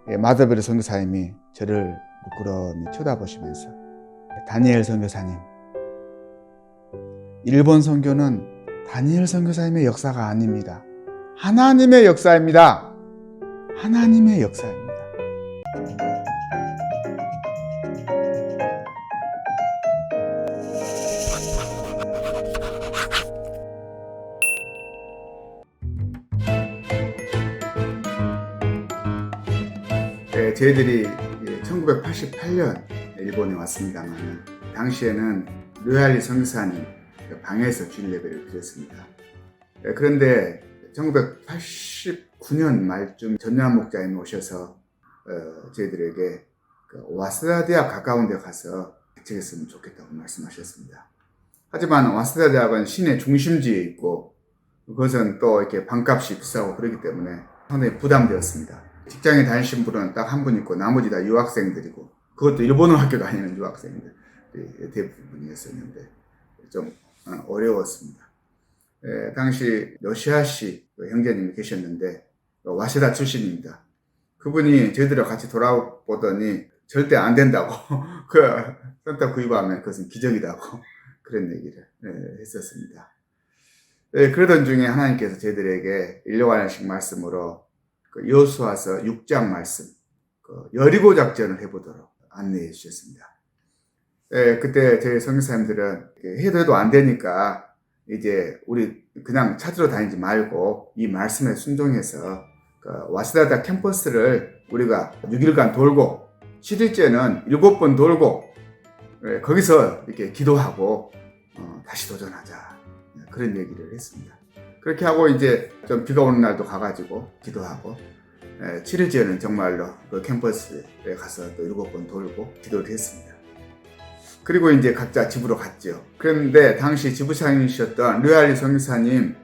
마더베르 선교사님이 저를 부끄러움이 쳐다보시면서 다니엘 선교사님, 일본 선교는 다니엘 선교사님의 역사가 아닙니다. 하나님의 역사입니다. 하나님의 역사입니다. 저희들이 1988년 일본에 왔습니다만 당시에는 류알리 선교사님 방에서 주일 예배를 드렸습니다. 그런데 1989년 말쯤 전요한 목자님이 오셔서 저희들에게 와세다 대학 가까운 데 가서 개척했으면 좋겠다고 말씀하셨습니다. 하지만 와세다 대학은 시내 중심지에 있고 그것은 또 이렇게 방값이 비싸고 그렇기 때문에 상당히 부담되었습니다. 직장에 다니신 분은 딱 한 분 있고 나머지 다 유학생들이고 그것도 일본어 학교 다니는 유학생들 대부분이었었는데 좀 어려웠습니다. 당시 요시아씨 형제님이 계셨는데 와세다 출신입니다. 그분이 저희들과 같이 돌아보더니 절대 안 된다고 그 센터 구입하면 그것은 기적이라고 그런 얘기를 했었습니다. 그러던 중에 하나님께서 저희들에게 1년간씩 말씀으로 여호수아서 6장 말씀, 여리고 작전을 해보도록 안내해 주셨습니다. 그때 저희 선교사님들은 해도 안 되니까 이제 우리 그냥 찾으러 다니지 말고 이 말씀에 순종해서 와세다 캠퍼스를 우리가 6일간 돌고 7일째는 7번 돌고 거기서 이렇게 기도하고 다시 도전하자 그런 얘기를 했습니다. 그렇게 하고 이제 좀 비가 오는 날도 가가지고 기도하고 7일째는 정말로 그 캠퍼스에 가서 또 7번 돌고 기도를 했습니다. 그리고 이제 각자 집으로 갔죠. 그런데 당시 지부장이셨던 류알리 선교사님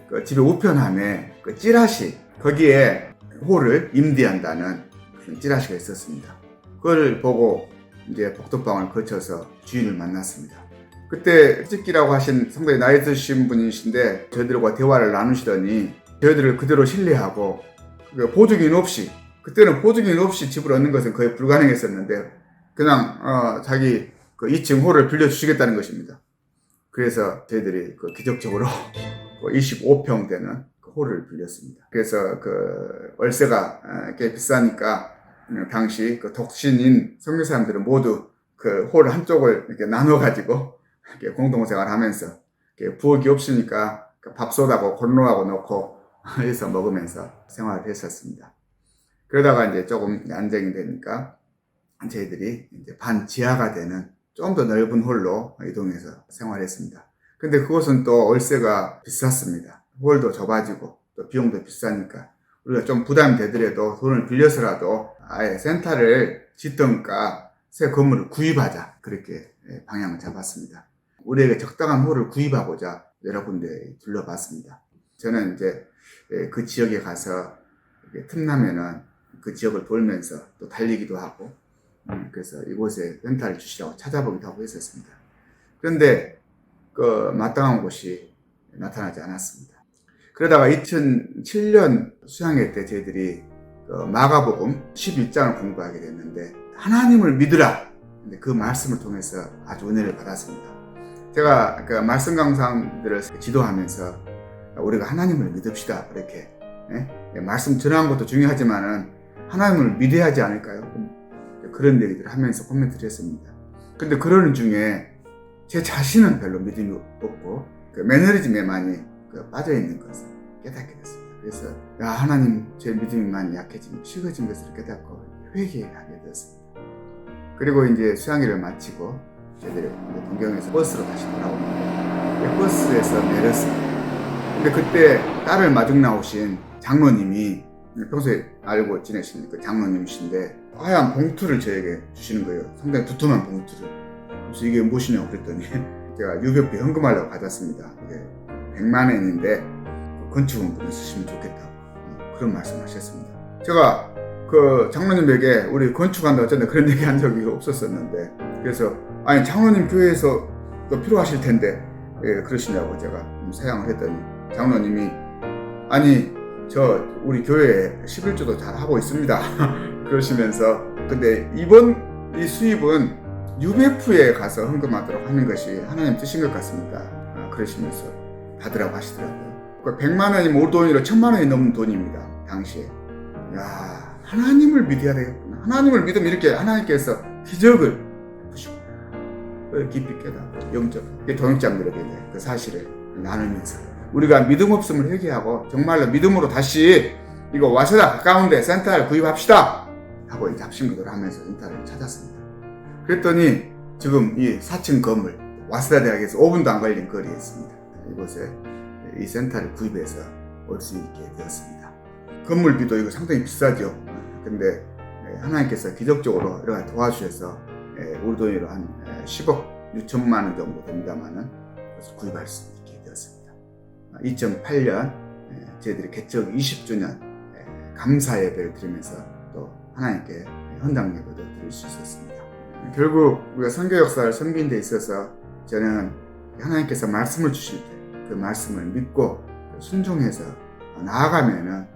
그 집의 우편함에 그 찌라시 거기에 홀을 임대한다는 그런 찌라시가 있었습니다. 그걸 보고 이제 복덕방을 거쳐서 주인을 만났습니다. 그때 일찍기라고 하신 상당히 나이 드신 분이신데 저희들과 대화를 나누시더니 저희들을 그대로 신뢰하고 보증인 없이 그때는 보증인 없이 집을 얻는 것은 거의 불가능했었는데 그냥 자기 그 2층 홀을 빌려주시겠다는 것입니다. 그래서 저희들이 기적적으로 25평 되는 그 홀을 빌렸습니다. 그래서 그 월세가 꽤 비싸니까 당시 그 독신인 선교사님들은 모두 그 홀 한쪽을 이렇게 나눠가지고 공동생활 하면서 부엌이 없으니까 밥솥하고 곤로하고 넣고 해서 먹으면서 생활을 했었습니다. 그러다가 이제 조금 안정이 되니까 저희들이 이제 반 지하가 되는 좀 더 넓은 홀로 이동해서 생활했습니다. 근데 그곳은 또 월세가 비쌌습니다. 홀도 좁아지고 또 비용도 비싸니까 우리가 좀 부담이 되더라도 돈을 빌려서라도 아예 센터를 짓던가 새 건물을 구입하자 그렇게 방향을 잡았습니다. 우리에게 적당한 홀을 구입하고자 여러 군데 둘러봤습니다. 저는 이제 그 지역에 가서 틈나면은 그 지역을 돌면서 또 달리기도 하고 그래서 이곳에 렌탈을 주시라고 찾아보기도 하고 했었습니다. 그런데 그 마땅한 곳이 나타나지 않았습니다. 그러다가 2007년 수양회 때 저희들이 마가복음 11장을 공부하게 됐는데 하나님을 믿으라. 근데 그 말씀을 통해서 아주 은혜를 받았습니다. 제가 그 말씀 강사들을 지도하면서 우리가 하나님을 믿읍시다 이렇게 말씀 전하는 것도 중요하지만은 하나님을 믿어야 하지 않을까요? 그런 얘기들을 하면서 코멘트를 했습니다. 근데 그러는 중에 제 자신은 별로 믿음이 없고 그 매너리즘에 많이 빠져 있는 것을 깨닫게 됐습니다. 그래서 하나님 제 믿음이 많이 약해진 식어진 것을 깨닫고 회개하게 되었습니다. 그리고 이제 수양회를 마치고 저희들이 동경에서 버스로 다시 돌아오는데 버스에서 내렸습니다. 근데 그때 딸을 마중 나오신 장로님이 평소에 알고 지내신 그 장로님이신데 하얀 봉투를 저에게 주시는 거예요. 상당히 두툼한 봉투를. 그래서 이게 무엇이냐고 그랬더니 제가 유교비 헌금하려고 가졌습니다. 이게 100만 원인데 건축원분을 쓰시면 좋겠다고 그런 말씀하셨습니다. 제가 그 장로님에게 우리 건축한다 어쩐다 그런 얘기 한 적이 없었었는데 그래서 아니 장로님 교회에서 또 필요하실 텐데 그러시냐고 제가 사양을 했더니 장로님이 아니 저 우리 교회에 11조도 잘 하고 있습니다. 그러시면서 근데 이번 이 수입은 UBF에 가서 헌금하도록 하는 것이 하나님 뜻인 것 같습니다. 그러시면서 받으라고 하시더라고요. 100만 원이면 우리 돈으로 1000만 원이 넘는 돈입니다. 당시에. 야, 하나님을 믿어야 되겠구나. 하나님을 믿으면 이렇게 하나님께서 기적을 해주시고 깊이 깨닫고 영적 동역자들에게 그 사실을 나누면서 우리가 믿음 없음을 회개하고 정말로 믿음으로 다시 이거 와서다 가까운데 센터를 구입합시다 하고 이제 합심기도를 하면서 센터를 찾았습니다. 그랬더니 지금 이 4층 건물 와스다 대학에서 5분도 안 걸린 거리에 있습니다. 이곳에 이 센터를 구입해서 올 수 있게 되었습니다. 건물비도 이거 상당히 비싸죠. 근데 하나님께서 기적적으로 이렇게 도와주셔서 우리 돈으로 한 10억 6천만 원 정도 됩니다만은 구입할 수 있게 되었습니다. 2008년 저희들이 개척 20주년 감사 예배를 드리면서 또 하나님께 헌당 예배도 드릴 수 있었습니다. 결국 우리가 선교 역사를 섬기는 데 있어서 저는 하나님께서 말씀을 주실 때 그 말씀을 믿고 순종해서 나아가면은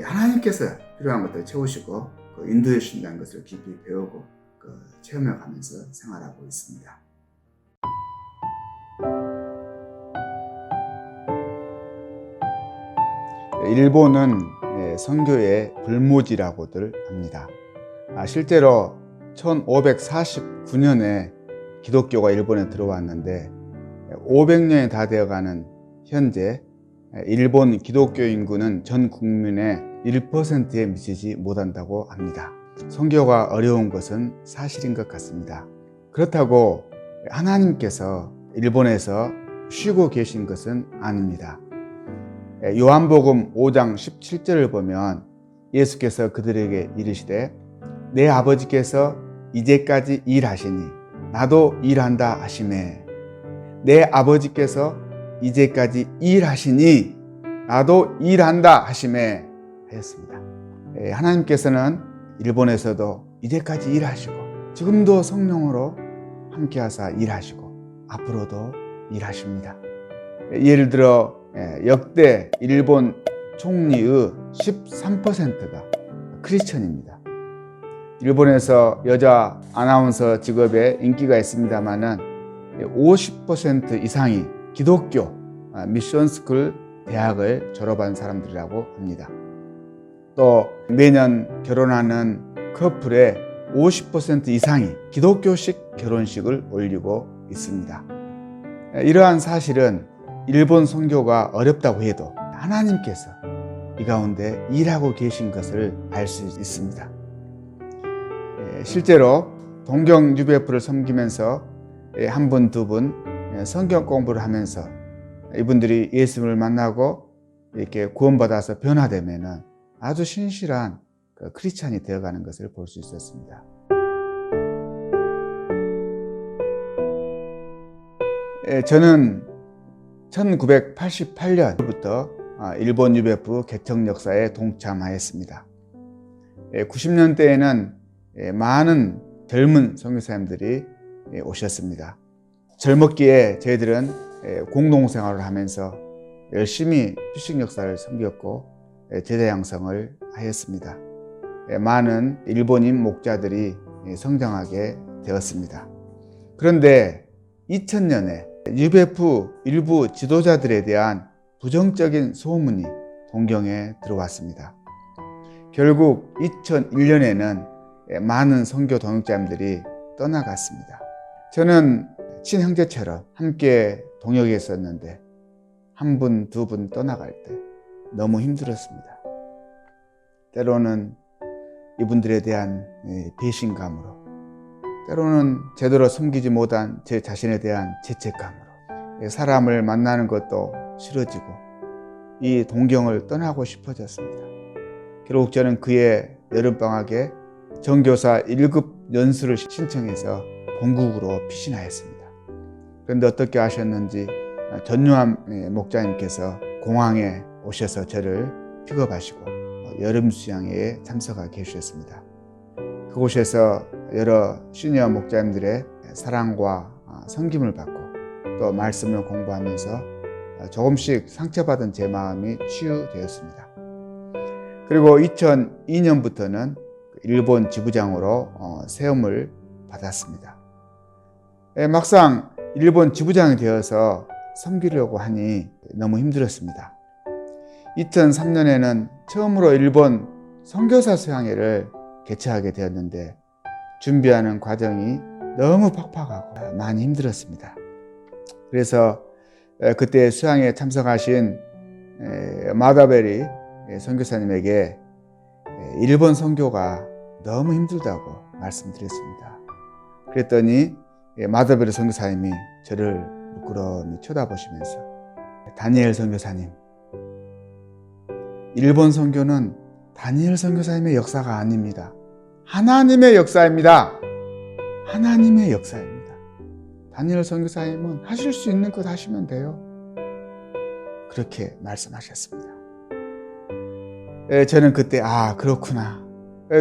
하나님께서 필요한 것들을 채우시고 인도해 주신다는 것을 깊이 배우고 체험해가면서 생활하고 있습니다. 일본은 선교의 불모지라고들 합니다. 실제로 1549년에 기독교가 일본에 들어왔는데 500년이 다 되어가는 현재 일본 기독교 인구는 전 국민의 1%에 미치지 못한다고 합니다. 선교가 어려운 것은 사실인 것 같습니다. 그렇다고 하나님께서 일본에서 쉬고 계신 것은 아닙니다. 요한복음 5장 17절을 보면 예수께서 그들에게 이르시되 내 아버지께서 이제까지 일하시니 나도 일한다 하시매 내 아버지께서 이제까지 일하시니 나도 일한다 하시매 하였습니다. 하나님께서는 일본에서도 이제까지 일하시고 지금도 성령으로 함께하사 일하시고 앞으로도 일하십니다. 예를 들어 역대 일본 총리의 13%가 크리스천입니다. 일본에서 여자 아나운서 직업에 인기가 있습니다만은 50% 이상이 기독교 미션스쿨 대학을 졸업한 사람들이라고 합니다. 또 매년 결혼하는 커플의 50% 이상이 기독교식 결혼식을 올리고 있습니다. 이러한 사실은 일본 선교가 어렵다고 해도 하나님께서 이 가운데 일하고 계신 것을 알 수 있습니다. 실제로 동경 UBF를 섬기면서 한 분, 두 분 성경 공부를 하면서 이분들이 예수님을 만나고 이렇게 구원받아서 변화되면 아주 신실한 크리스찬이 되어가는 것을 볼 수 있었습니다. 저는 1988년부터 일본 UBF 개척 역사에 동참하였습니다. 90년대에는 많은 젊은 선교사님들이 오셨습니다. 젊었기에 저희들은 공동생활을 하면서 열심히 휴식 역사를 섬겼고 제자 양성을 하였습니다. 많은 일본인 목자들이 성장하게 되었습니다. 그런데 2000년에 UBF 일부 지도자들에 대한 부정적인 소문이 동경에 들어왔습니다. 결국 2001년에는 많은 선교 동역자님들이 떠나갔습니다. 저는 친형제처럼 함께 동역했었는데 한 분, 두 분 떠나갈 때 너무 힘들었습니다. 때로는 이분들에 대한 배신감으로, 때로는 제대로 숨기지 못한 제 자신에 대한 죄책감으로 사람을 만나는 것도 싫어지고 이 동경을 떠나고 싶어졌습니다. 결국 저는 그의 여름방학에 전교사 1급 연수를 신청해서 본국으로 피신하였습니다. 그런데 어떻게 하셨는지 전유함 목자님께서 공항에 오셔서 저를 픽업하시고 여름 수양회에 참석하게 해주셨습니다. 그곳에서 여러 시니어 목자님들의 사랑과 섬김을 받고 또 말씀을 공부하면서 조금씩 상처받은 제 마음이 치유되었습니다. 그리고 2002년부터는 일본 지부장으로 세움을 받았습니다. 막상 일본 지부장이 되어서 섬기려고 하니 너무 힘들었습니다. 2003년에는 처음으로 일본 선교사 수양회를 개최하게 되었는데 준비하는 과정이 너무 팍팍하고 많이 힘들었습니다. 그래서 그때 수양회에 참석하신 마다베리 선교사님에게 일본 선교가 너무 힘들다고 말씀드렸습니다. 그랬더니 마다베리 선교사님이 저를 부끄러움이 쳐다보시면서 다니엘 선교사님, 일본 선교는 다니엘 선교사님의 역사가 아닙니다. 하나님의 역사입니다. 하나님의 역사입니다. 다니엘 선교사님은 하실 수 있는 것 하시면 돼요. 그렇게 말씀하셨습니다. 저는 그때 그렇구나.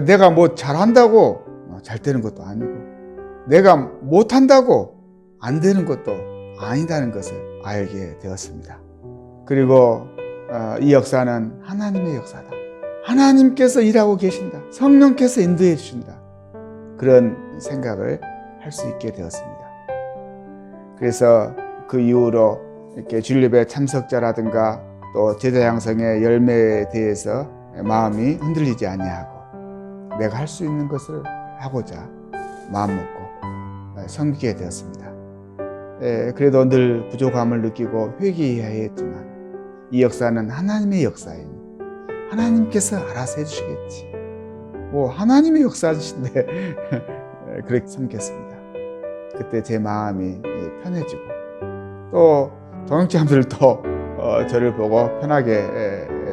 내가 뭐 잘한다고 잘 되는 것도 아니고 내가 못한다고 안 되는 것도 아니다는 것을 알게 되었습니다. 그리고 이 역사는 하나님의 역사다. 하나님께서 일하고 계신다. 성령께서 인도해 주신다. 그런 생각을 할 수 있게 되었습니다. 그래서 그 이후로 이렇게 주일예배 참석자라든가 또 제자 양성의 열매에 대해서 마음이 흔들리지 아니하고 내가 할 수 있는 것을 하고자 마음 먹고 섬기게 되었습니다. 그래도 늘 부족함을 느끼고 회개해야 했지만 이 역사는 하나님의 역사이니 하나님께서 알아서 해주시겠지. 뭐 하나님의 역사이신데 그렇게 섬겼습니다. 그때 제 마음이 편해지고 또 동역자분들도 저를 보고 편하게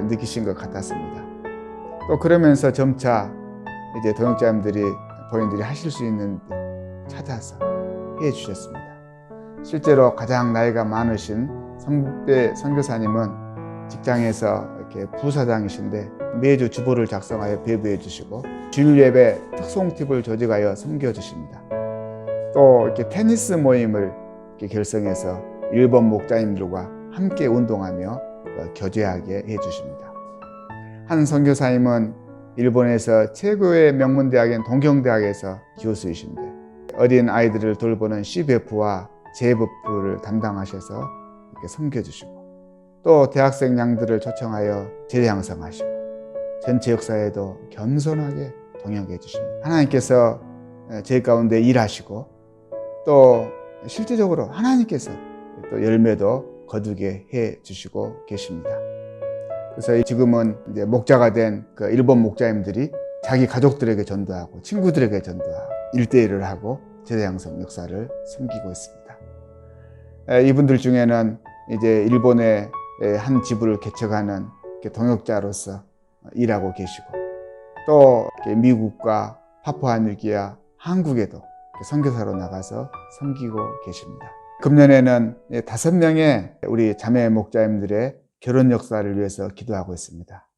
느끼신 것 같았습니다. 또 그러면서 점차 이제 동역자분들이 본인들이 하실 수 있는 찾아서 해 주셨습니다. 실제로 가장 나이가 많으신 선배 선교사님은 직장에서 이렇게 부사장이신데 매주 주보를 작성하여 배부해 주시고 주일 예배 특송 팁을 조직하여 섬겨 주십니다. 또 이렇게 테니스 모임을 이렇게 결성해서 일본 목자님들과 함께 운동하며 교제하게 해 주십니다. 한 선교사님은 일본에서 최고의 명문대학인 동경대학에서 교수이신데 어린 아이들을 돌보는 CBF와 JF를 담당하셔서 이렇게 섬겨주시고 또 대학생 양들을 초청하여 제자 양성하시고 전체 역사에도 겸손하게 동역해 주십니다. 하나님께서 저희 가운데 일하시고 또 실제적으로 하나님께서 또 열매도 거두게 해 주시고 계십니다. 그래서 지금은 이제 목자가 된 그 일본 목자님들이 자기 가족들에게 전도하고 친구들에게 전도하고 1대1을 하고 제자 양성 역사를 섬기고 있습니다. 이분들 중에는 이제 일본의 한 지부를 개척하는 동역자로서 일하고 계시고 또 미국과 파푸아뉴기아, 한국에도 선교사로 나가서 섬기고 계십니다. 금년에는 5명의 우리 자매 목자님들의 결혼 역사를 위해서 기도하고 있습니다.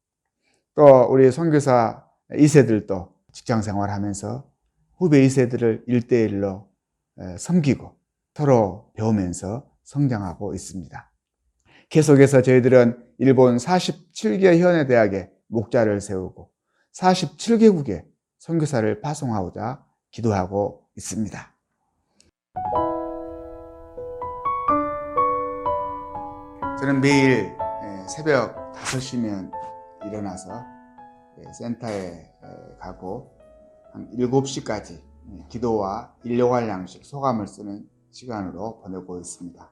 또 우리 선교사 2세들도 직장 생활하면서 후배 2세들을 1대1로 섬기고 서로 배우면서 성장하고 있습니다. 계속해서 저희들은 일본 47개 현해대학에 목자를 세우고 47개국에 선교사를 파송하고자 기도하고 있습니다. 저는 매일 새벽 5시면 일어나서 센터에 가고 한 7시까지 기도와 일용할 양식, 소감을 쓰는 시간으로 보내고 있습니다.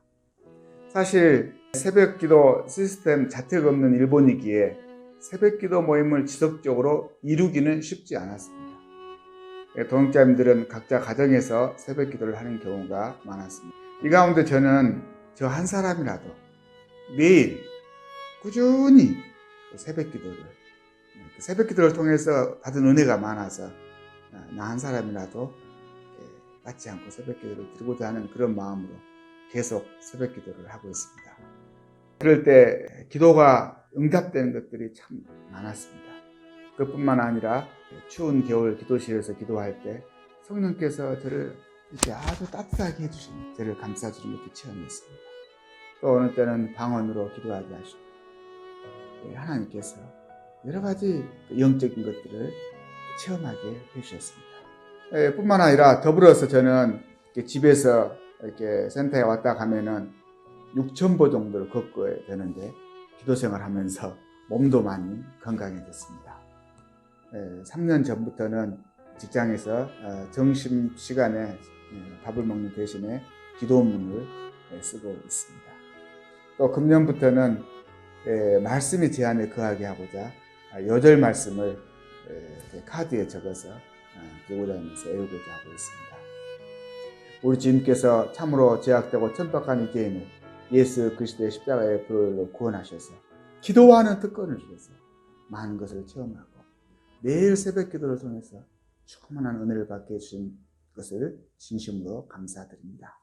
사실 새벽 기도 시스템 자체가 없는 일본이기에 새벽 기도 모임을 지속적으로 이루기는 쉽지 않았습니다. 동역자님들은 각자 가정에서 새벽 기도를 하는 경우가 많았습니다. 이 가운데 저는 저 한 사람이라도 매일 꾸준히 새벽 기도를 통해서 받은 은혜가 많아서 나 한 사람이라도 빠지 않고 새벽 기도를 드리고자 하는 그런 마음으로 계속 새벽 기도를 하고 있습니다. 그럴 때 기도가 응답되는 것들이 참 많았습니다. 그뿐만 아니라 추운 겨울 기도실에서 기도할 때 성령께서 저를 이렇게 아주 따뜻하게 해주시는, 저를 감싸주는 것도 체험했습니다. 또 어느 때는 방언으로 기도하게 하시고 하나님께서 여러 가지 영적인 것들을 체험하게 해주셨습니다. 뿐만 아니라 더불어서 저는 이렇게 집에서 이렇게 센터에 왔다 가면은 6,000보 정도를 걷게 되는데 기도 생활하면서 몸도 많이 건강해졌습니다. 3년 전부터는 직장에서 점심 시간에 밥을 먹는 대신에 기도문을 쓰고 있습니다. 또 금년부터는 말씀이 제 안에 거하게 하고자 요절 말씀을 카드에 적어서 들고 다니면서 외우고자 하고 있습니다. 우리 주님께서 참으로 죄악되고 천박한 이 죄인을 예수 그리스도의 십자가의 불로 구원하셔서 기도하는 특권을 주셔서 많은 것을 체험하고 매일 새벽 기도를 통해서 충만한 은혜를 받게 해주신 것을 진심으로 감사드립니다.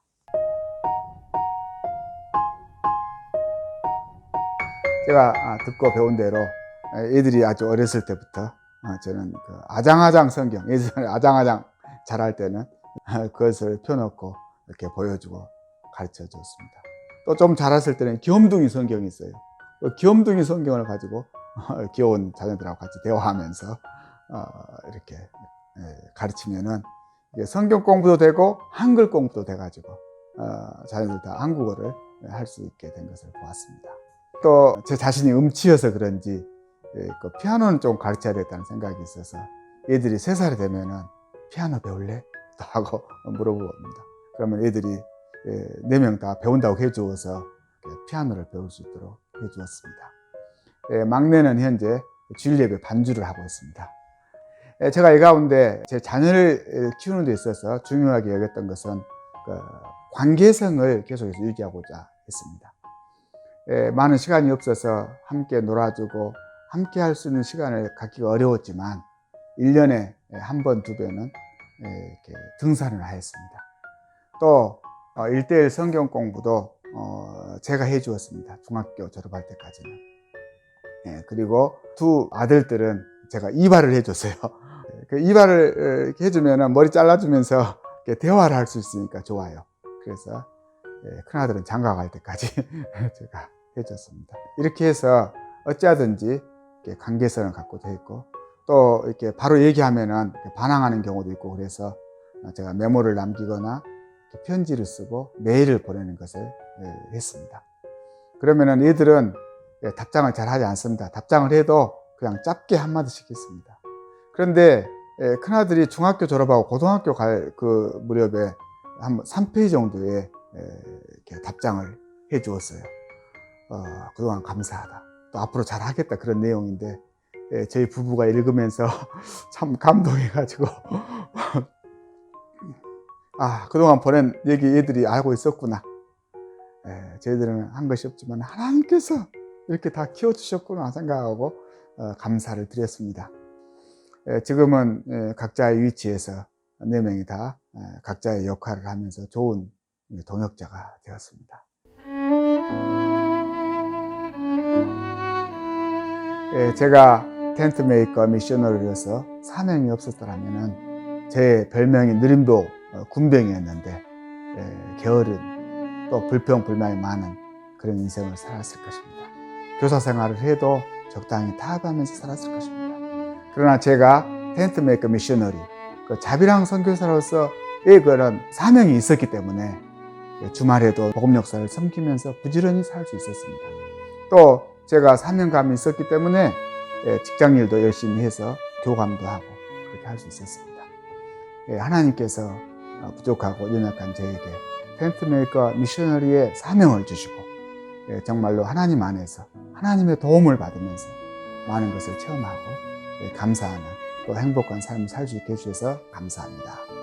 제가 듣고 배운 대로 애들이 아주 어렸을 때부터 저는 그 아장아장 성경, 예전에 아장아장 잘할 때는 그것을 펴놓고 이렇게 보여주고 가르쳐 줬습니다. 또 좀 자랐을 때는 귀염둥이 성경이 있어요. 귀염둥이 성경을 가지고 귀여운 자녀들하고 같이 대화하면서 이렇게 가르치면은 성경 공부도 되고 한글 공부도 돼가지고 자녀들 다 한국어를 할 수 있게 된 것을 보았습니다. 또 제 자신이 음치여서 그런지 그 피아노는 좀 가르쳐야 되겠다는 생각이 있어서 애들이 3살이 되면은 피아노 배울래? 또 하고 물어봅니다. 그러면 애들이 4명 다 배운다고 해주어서 피아노를 배울 수 있도록 해주었습니다. 막내는 현재 주일 예배 반주를 하고 있습니다. 제가 이 가운데 제 자녀를 키우는 데 있어서 중요하게 여겼던 것은 그 관계성을 계속해서 유지하고자 했습니다. 많은 시간이 없어서 함께 놀아주고 함께 할 수 있는 시간을 갖기가 어려웠지만 1년에 한 번, 2번은 이렇게 등산을 하였습니다. 또 1:1 성경 공부도 제가 해주었습니다. 중학교 졸업할 때까지는. 그리고 2 아들들은 제가 이발을 해줬어요. 그 이발을 이렇게 해주면 머리 잘라주면서 대화를 할 수 있으니까 좋아요. 그래서 큰아들은 장가 갈 때까지 제가 해줬습니다. 이렇게 해서 어찌하든지 관계성을 갖고도 했고 또 이렇게 바로 얘기하면은 반항하는 경우도 있고 그래서 제가 메모를 남기거나 편지를 쓰고 메일을 보내는 것을 했습니다. 그러면은 얘들은 답장을 잘 하지 않습니다. 답장을 해도 그냥 짧게 한마디씩 했습니다. 그런데 큰아들이 중학교 졸업하고 고등학교 갈 그 무렵에 한 3페이지 정도의 이렇게 답장을 해 주었어요. 그동안 감사하다. 또 앞으로 잘 하겠다. 그런 내용인데, 저희 부부가 읽으면서 참 감동해가지고, 그동안 보낸 얘기 얘들이 알고 있었구나. 저희들은 한 것이 없지만 하나님께서 이렇게 다 키워주셨구나 생각하고 감사를 드렸습니다. 지금은 각자의 위치에서 4명이 다 각자의 역할을 하면서 좋은 동역자가 되었습니다. 제가 텐트 메이커 미셔너리로서 사명이 없었더라면 제 별명이 느림도 군병이었는데 게으른 또 불평불만이 많은 그런 인생을 살았을 것입니다. 교사 생활을 해도 적당히 타협하면서 살았을 것입니다. 그러나 제가 텐트 메이커 미셔너리 그 자비랑 선교사로서 그런 사명이 있었기 때문에 주말에도 복음 역사를 섬기면서 부지런히 살 수 있었습니다. 또 제가 사명감이 있었기 때문에 직장일도 열심히 해서 교감도 하고 그렇게 할 수 있었습니다. 하나님께서 부족하고 연약한 저에게 텐트 메이커 미셔너리의 사명을 주시고 정말로 하나님 안에서 하나님의 도움을 받으면서 많은 것을 체험하고 감사하는 또 행복한 삶을 살 수 있게 해주셔서 감사합니다.